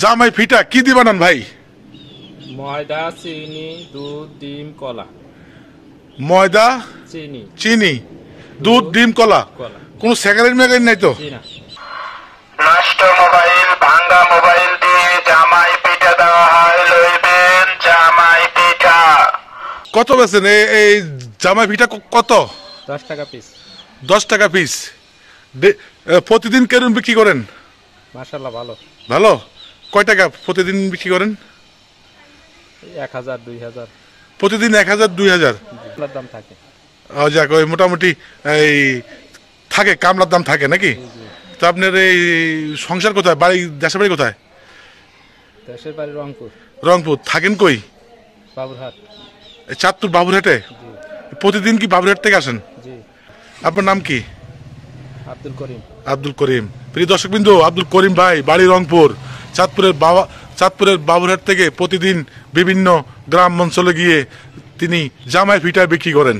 জামাই ফিটা কি দিয়ে বানান ভাই? ময়দা, চিনি, দুধ, ডিম, কলা। ময়দা, চিনি, চিনি, দুধ, ডিম, কলা। কলা। কোনো স্যাকারিন ম্যাকারিন নাই তো? জি না। নষ্ট মোবাইল, ভাঙ্গা মোবাইল দিয়ে জামাই পিঠা দেওয়া হয়, লইবেন জামাই পিঠা। কত বেছেন এই জামাই ফিটা কত? 10 টাকা পিস। 10 টাকা পিস। প্রতিদিন কেরম বিক্রি করেন? মাশাআল্লাহ ভালো। ভালো। কয় টাকা প্রতিদিন বিক্রি করেন? 1000, 2000 প্রতিদিন 1000, 2000 দাম থাকে। যাক, ওই মোটামুটি এই থাকে, কামলার দাম থাকে নাকি? তো আপনার এই সংসার কোথায়, বাড়ি, দেশের বাড়ি কোথায়? দেশের বাড়ি রংপুর। রংপুর। থাকেন কই? বাবুরহাট। এই চাঁদপুর বাবুরহাটে? জি। প্রতিদিন কি বাবুরহাট থেকে আসেন? জি। আপনার নাম কি? আব্দুল করিম। আব্দুল করিম। প্রিয় দর্শকবৃন্দ, আব্দুল করিম ভাই বাড়ি রংপুর। চাঁদপুরের বাবুরহাট থেকে প্রতিদিন বিভিন্ন গ্রাম অঞ্চলে গিয়ে তিনি জামাই ফিটা বিক্রি করেন।